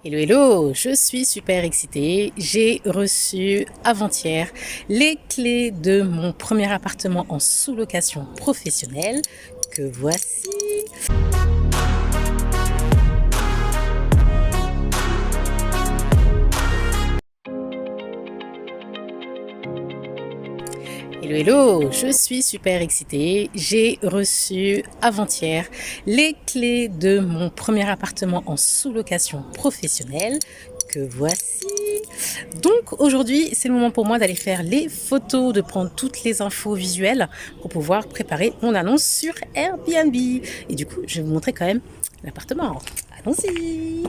Hello, hello, je suis super excitée. J'ai reçu avant-hier les clés de mon premier appartement en sous-location professionnelle que voici. Hello, hello, je suis super excitée. J'ai reçu avant-hier les clés de mon premier appartement en sous-location professionnelle que voici. Donc aujourd'hui, c'est le moment pour moi d'aller faire les photos, de prendre toutes les infos visuelles pour pouvoir préparer mon annonce sur Airbnb. Et du coup, je vais vous montrer quand même l'appartement. Allons-y!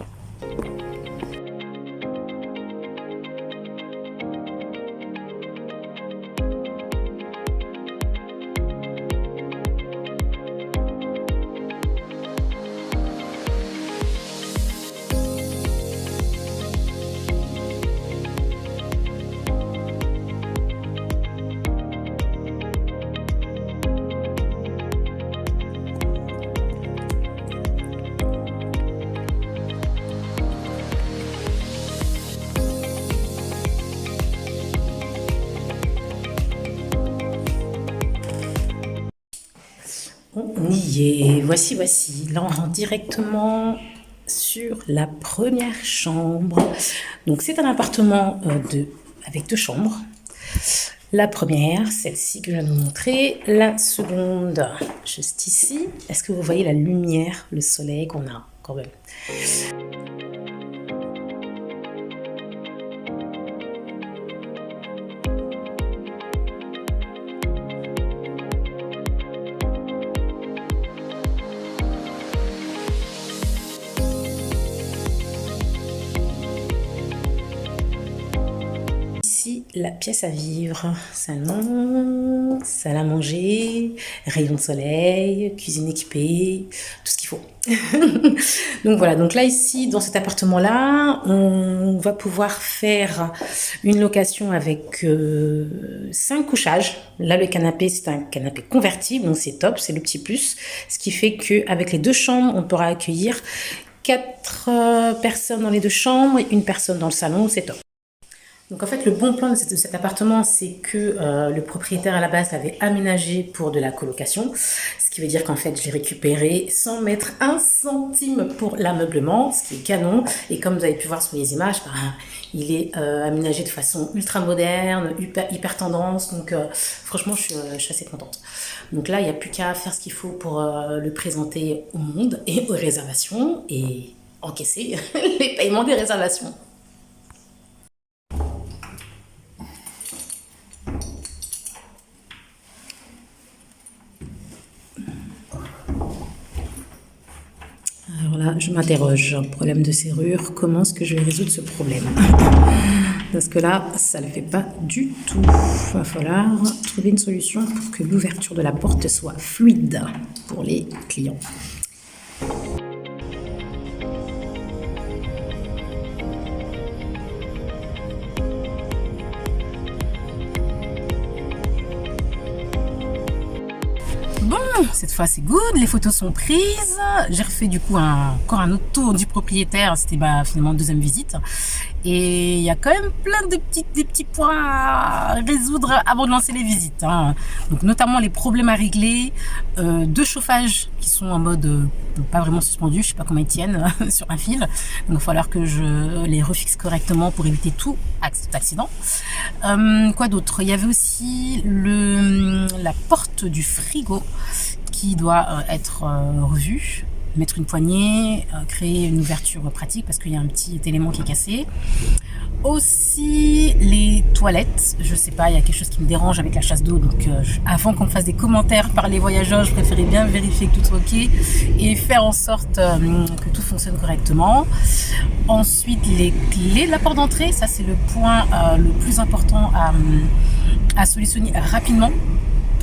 On y est, voici. Là, on rentre directement sur la première chambre. Donc, c'est un appartement avec deux chambres. La première, celle-ci que je viens de vous montrer. La seconde, juste ici. Est-ce que vous voyez la lumière, le soleil qu'on a quand même? La pièce à vivre, salon, salle à manger, rayon de soleil, cuisine équipée, tout ce qu'il faut. Donc voilà, donc là ici, dans cet appartement-là, on va pouvoir faire une location avec 5 couchages. Là, le canapé, c'est un canapé convertible, donc c'est top, c'est le petit plus. Ce qui fait qu'avec les deux chambres, on pourra accueillir 4 personnes dans les deux chambres et une personne dans le salon, c'est top. Donc en fait, le bon plan de cet appartement, c'est que le propriétaire à la base l'avait aménagé pour de la colocation, ce qui veut dire qu'en fait, je l'ai récupéré sans mettre un centime pour l'ameublement, ce qui est canon. Et comme vous avez pu voir sur les images, il est aménagé de façon ultra moderne, hyper tendance. Donc franchement, je suis assez contente. Donc là, il n'y a plus qu'à faire ce qu'il faut pour le présenter au monde et aux réservations et encaisser les paiements des réservations. Alors là, je m'interroge, problème de serrure, comment est-ce que je vais résoudre ce problème? Parce que là, ça ne le fait pas du tout. Il va falloir trouver une solution pour que l'ouverture de la porte soit fluide pour les clients. Bon, cette fois c'est good, les photos sont prises. J'ai refait du coup encore un autre tour du propriétaire, c'était finalement deuxième visite. Et il y a quand même plein de petits points à résoudre avant de lancer les visites. Donc notamment les problèmes à régler, 2 chauffages qui sont en mode pas vraiment suspendus, je sais pas comment ils tiennent sur un fil. Donc il va falloir que je les refixe correctement pour éviter tout accident. Quoi d'autre? Il y avait aussi la porte du frigo qui doit être revue. Mettre une poignée, créer une ouverture pratique parce qu'il y a un petit élément qui est cassé. Aussi les toilettes, je sais pas, il y a quelque chose qui me dérange avec la chasse d'eau, donc avant qu'on me fasse des commentaires par les voyageurs, je préférais bien vérifier que tout soit ok et faire en sorte que tout fonctionne correctement. Ensuite, les clés de la porte d'entrée, ça c'est le point le plus important à solutionner rapidement.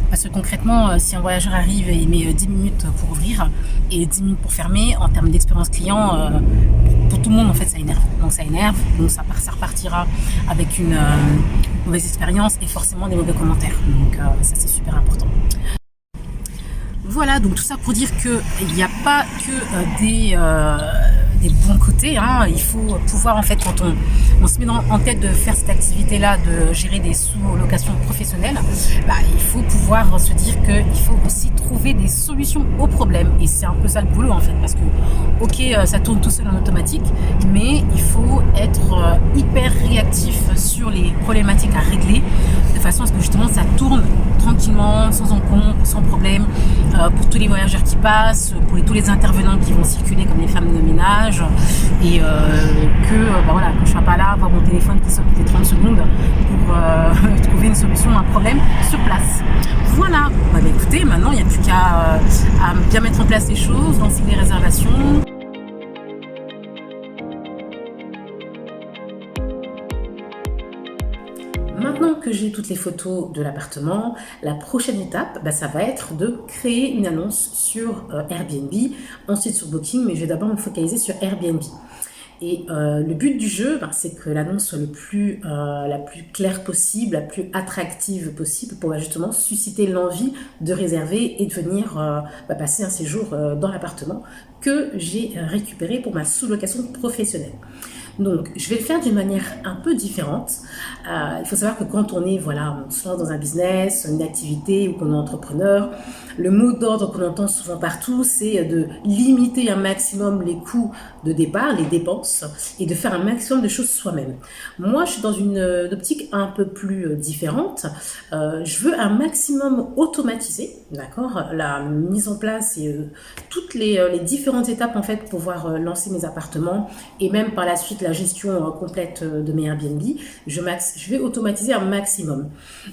Parce que concrètement, si un voyageur arrive et il met 10 minutes pour ouvrir et 10 minutes pour fermer, en termes d'expérience client, pour tout le monde, en fait, ça énerve. Donc ça repartira avec une mauvaise expérience et forcément des mauvais commentaires. Donc ça, c'est super important. Voilà, donc tout ça pour dire qu'il n'y a pas que des bons côtés, hein. Il faut pouvoir, en fait, quand on se met en tête de faire cette activité-là, de gérer des sous-locations professionnelles, il faut pouvoir se dire qu'il faut aussi trouver des solutions aux problèmes. Et c'est un peu ça le boulot, en fait, parce que, ok, ça tourne tout seul en automatique, mais il faut être hyper réactif sur les problématiques à régler, de façon à ce que justement ça tourne tranquillement, sans encombre, sans problème, pour tous les voyageurs qui passent, pour tous les intervenants qui vont circuler comme les femmes de ménage, et que je sois pas là, avoir mon téléphone qui sonne toutes les 30 secondes pour trouver une solution à un problème sur place. Voilà, écoutez, maintenant il n'y a plus qu'à bien mettre en place les choses, lancer les réservations. Maintenant que j'ai toutes les photos de l'appartement, la prochaine étape, ça va être de créer une annonce sur Airbnb, ensuite sur Booking, mais je vais d'abord me focaliser sur Airbnb. Et le but du jeu, c'est que l'annonce soit la plus claire possible, la plus attractive possible pour justement susciter l'envie de réserver et de venir passer un séjour dans l'appartement que j'ai récupéré pour ma sous-location professionnelle. Donc, je vais le faire d'une manière un peu différente. Il faut savoir que quand on se lance dans un business, une activité ou qu'on est entrepreneur, le mot d'ordre qu'on entend souvent partout, c'est de limiter un maximum les coûts de départ, les dépenses, et de faire un maximum de choses soi-même. Moi, je suis dans une optique un peu plus différente. Je veux un maximum automatiser, d'accord, la mise en place et toutes les différentes étapes en fait pour pouvoir lancer mes appartements et même par la suite la gestion complète de mes Airbnb. Je vais automatiser un maximum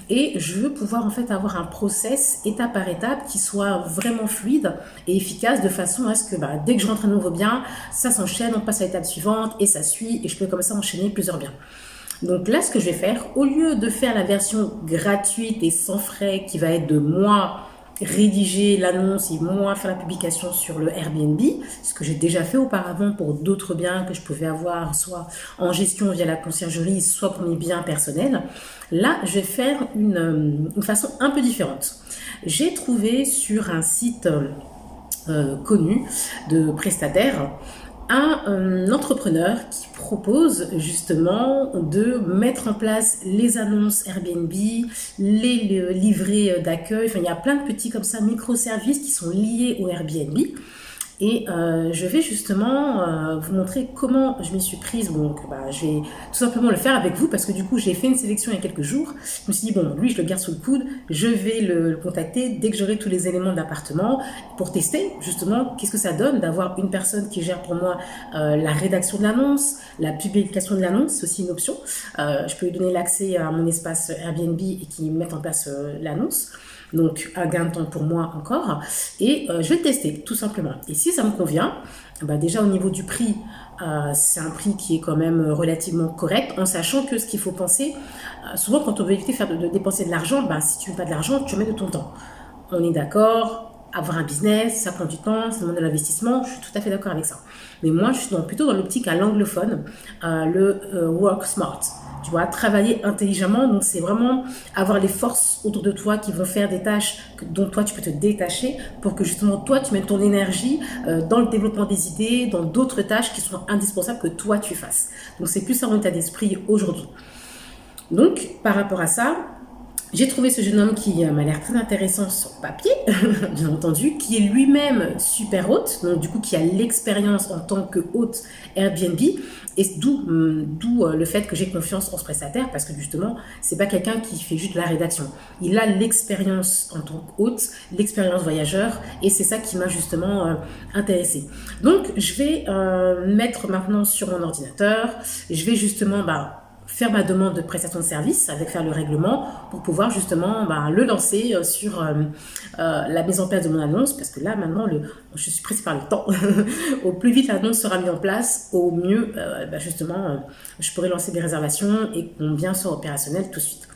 et je veux pouvoir en fait avoir un process étape par étape qui soit vraiment fluide et efficace de façon à ce que dès que je rentre un nouveau bien, ça s'enchaîne, on passe à l'étape suivante et ça suit et je peux comme ça enchaîner plusieurs biens. Donc là, ce que je vais faire, au lieu de faire la version gratuite et sans frais qui va être de moi rédiger l'annonce et moi faire la publication sur le Airbnb, ce que j'ai déjà fait auparavant pour d'autres biens que je pouvais avoir, soit en gestion via la conciergerie, soit pour mes biens personnels. Là, je vais faire une façon un peu différente. J'ai trouvé sur un site connu de prestataires un entrepreneur qui propose justement de mettre en place les annonces Airbnb, les livrets d'accueil, il y a plein de petits comme ça microservices qui sont liés au Airbnb. Et je vais justement vous montrer comment je m'y suis prise. Donc, je vais tout simplement le faire avec vous parce que du coup, j'ai fait une sélection il y a quelques jours. Je me suis dit, lui, je le garde sous le coude. Je vais le contacter dès que j'aurai tous les éléments d'appartement pour tester justement qu'est-ce que ça donne d'avoir une personne qui gère pour moi la rédaction de l'annonce, la publication de l'annonce, c'est aussi une option. Je peux lui donner l'accès à mon espace Airbnb et qu'il mette en place l'annonce. Donc, un gain de temps pour moi encore. Et je vais le tester, tout simplement. Et si ça me convient, déjà au niveau du prix, c'est un prix qui est quand même relativement correct, en sachant que ce qu'il faut penser, souvent quand on veut éviter de dépenser de l'argent, si tu ne veux pas de l'argent, tu mets de ton temps. On est d'accord, avoir un business, ça prend du temps, ça demande de l'investissement, je suis tout à fait d'accord avec ça. Mais moi, je suis plutôt dans l'optique à l'anglophone, le work smart. Tu vois, travailler intelligemment, donc c'est vraiment avoir les forces autour de toi qui vont faire des tâches dont toi tu peux te détacher pour que justement toi tu mettes ton énergie dans le développement des idées, dans d'autres tâches qui sont indispensables que toi tu fasses. Donc c'est plus ça mon état d'esprit aujourd'hui. Donc par rapport à ça, j'ai trouvé ce jeune homme qui m'a l'air très intéressant sur papier, bien entendu, qui est lui-même super hôte, donc du coup qui a l'expérience en tant que hôte Airbnb, et d'où le fait que j'ai confiance en ce prestataire, parce que justement, c'est pas quelqu'un qui fait juste de la rédaction. Il a l'expérience en tant qu'hôte, l'expérience voyageur, et c'est ça qui m'a justement intéressée. Donc, je vais mettre maintenant sur mon ordinateur, je vais justement faire ma demande de prestation de service, avec faire le règlement pour pouvoir justement le lancer sur la mise en place de mon annonce, parce que là maintenant je suis pressée par le temps. Au plus vite l'annonce sera mise en place, au mieux justement je pourrai lancer des réservations et que mon bien soit opérationnel tout de suite.